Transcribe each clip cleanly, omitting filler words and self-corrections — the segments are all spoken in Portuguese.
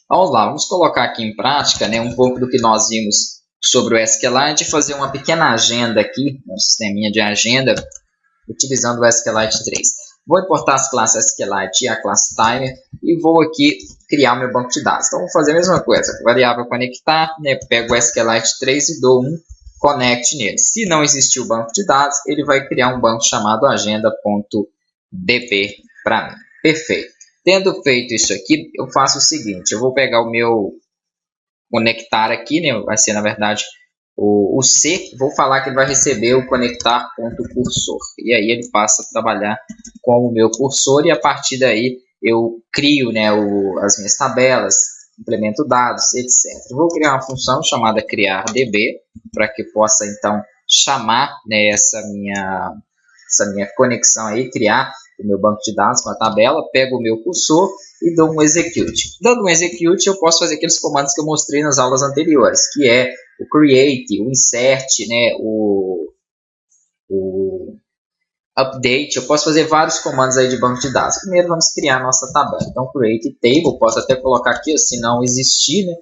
Vamos lá, vamos colocar aqui em prática, né, um pouco do que nós vimos sobre o SQLite e fazer uma pequena agenda aqui, um sisteminha de agenda, utilizando o SQLite 3. Vou importar as classes SQLite e a classe Timer e vou aqui criar o meu banco de dados. Então, vou fazer a mesma coisa, variável conectar, né, pego o SQLite 3 e dou um connect nele. Se não existir o banco de dados, ele vai criar um banco chamado agenda.db para mim. Perfeito. Tendo feito isso aqui, eu faço o seguinte, eu vou pegar o meu conectar aqui, né, vai ser na verdade o C, vou falar que ele vai receber o conectar.cursor. E aí ele passa a trabalhar com o meu cursor e a partir daí eu crio, né, as minhas tabelas, implemento dados, etc. Eu vou criar uma função chamada criar_db para que possa então chamar, né, essa minha conexão aí, criar o meu banco de dados com a tabela, pego o meu cursor e dou um execute. Dando um execute, eu posso fazer aqueles comandos que eu mostrei nas aulas anteriores, que é o create, o insert, né, o update. Eu posso fazer vários comandos aí de banco de dados. Primeiro vamos criar a nossa tabela. Então, create table, posso até colocar aqui, se não existir, né,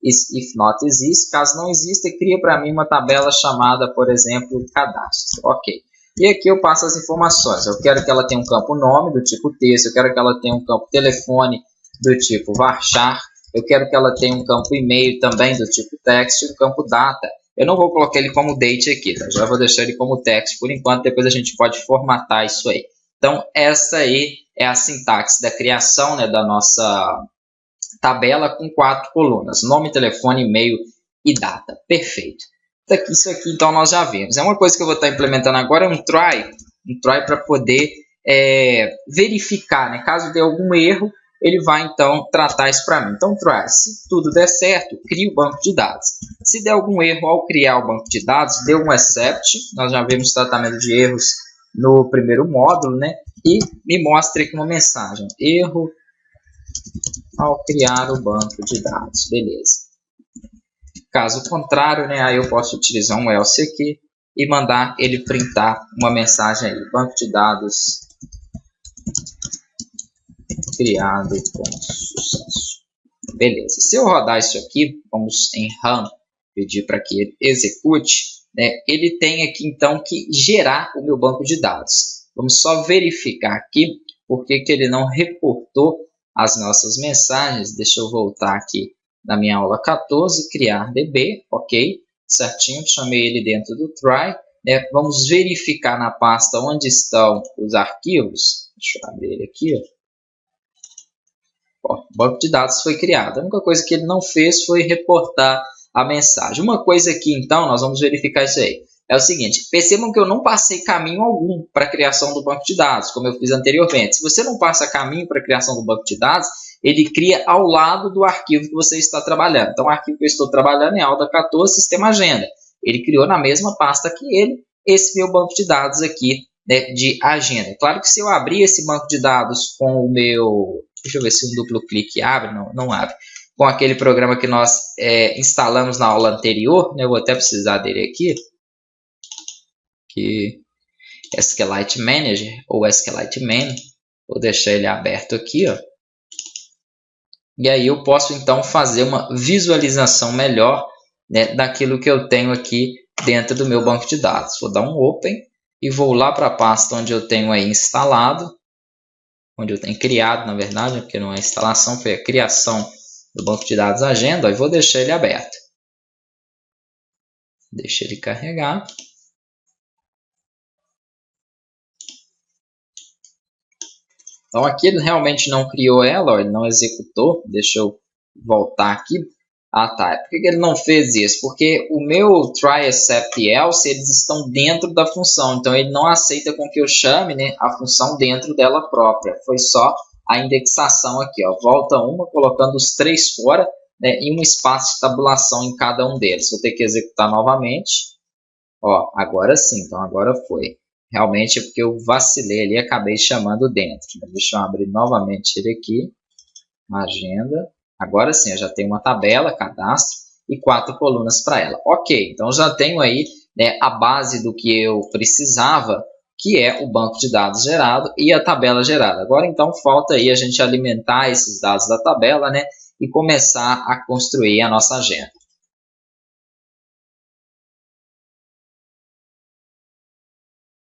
if not exist. Caso não exista, cria para mim uma tabela chamada, por exemplo, cadastro. Ok. E aqui eu passo as informações. Eu quero que ela tenha um campo nome do tipo texto, eu quero que ela tenha um campo telefone do tipo varchar, eu quero que ela tenha um campo e-mail também do tipo text e um campo data. Eu não vou colocar ele como date aqui, tá? Já vou deixar ele como text por enquanto, depois a gente pode formatar isso aí. Então, essa aí é a sintaxe da criação, né, da nossa tabela com 4 colunas, nome, telefone, e-mail e data. Perfeito. Isso aqui então nós já vimos. É uma coisa que eu vou estar implementando agora, é um try para poder verificar, né? Caso dê algum erro, ele vai então tratar isso para mim. Então, try, se tudo der certo, crie o banco de dados. Se der algum erro ao criar o banco de dados, dê um except, nós já vimos tratamento de erros no primeiro módulo, né? E me mostre aqui uma mensagem, erro ao criar o banco de dados, beleza. Caso contrário, né, aí eu posso utilizar um else aqui e mandar ele printar uma mensagem aí. Banco de dados criado com sucesso. Beleza. Se eu rodar isso aqui, vamos em run, pedir para que ele execute, né, ele tem aqui então que gerar o meu banco de dados. Vamos só verificar aqui porque que ele não reportou as nossas mensagens. Deixa eu voltar aqui na minha aula 14, criar DB, ok, certinho, chamei ele dentro do try, né? Vamos verificar na pasta onde estão os arquivos, deixa eu abrir ele aqui, ó, o banco de dados foi criado, a única coisa que ele não fez foi reportar a mensagem. Uma coisa aqui então, nós vamos verificar isso aí, é o seguinte, percebam que eu não passei caminho algum para a criação do banco de dados, como eu fiz anteriormente. Se você não passa caminho para a criação do banco de dados, ele cria ao lado do arquivo que você está trabalhando. Então, o arquivo que eu estou trabalhando é aula 14, sistema agenda. Ele criou na mesma pasta que ele, esse meu banco de dados aqui, né, de agenda. Claro que se eu abrir esse banco de dados com o meu... Deixa eu ver se um duplo clique abre. Não abre. Com aquele programa que nós instalamos na aula anterior, né, eu vou até precisar dele aqui, que SQLite Manager ou SQLite Man. Vou deixar ele aberto aqui, ó. E aí eu posso então fazer uma visualização melhor, né, daquilo que eu tenho aqui dentro do meu banco de dados. Vou dar um Open e vou lá para a pasta onde eu tenho aí instalado, onde eu tenho criado, na verdade, porque não é instalação, foi a criação do banco de dados agenda, e vou deixar ele aberto. Deixa ele carregar. Então aqui ele realmente não criou ela, ó, ele não executou. Deixa eu voltar aqui. Ah, tá. Por que ele não fez isso? Porque o meu try, except, else, eles estão dentro da função. Então ele não aceita com que eu chame, né, a função dentro dela própria. Foi só a indexação aqui, ó. Volta uma, colocando os 3 fora, né, e um espaço de tabulação em cada um deles. Vou ter que executar novamente. Ó, agora sim. Então agora foi. Realmente é porque eu vacilei ali e acabei chamando dentro. Deixa eu abrir novamente ele aqui. Agenda. Agora sim, eu já tenho uma tabela, cadastro e 4 colunas para ela. Ok, então já tenho aí, né, a base do que eu precisava, que é o banco de dados gerado e a tabela gerada. Agora então falta aí a gente alimentar esses dados da tabela, né, e começar a construir a nossa agenda.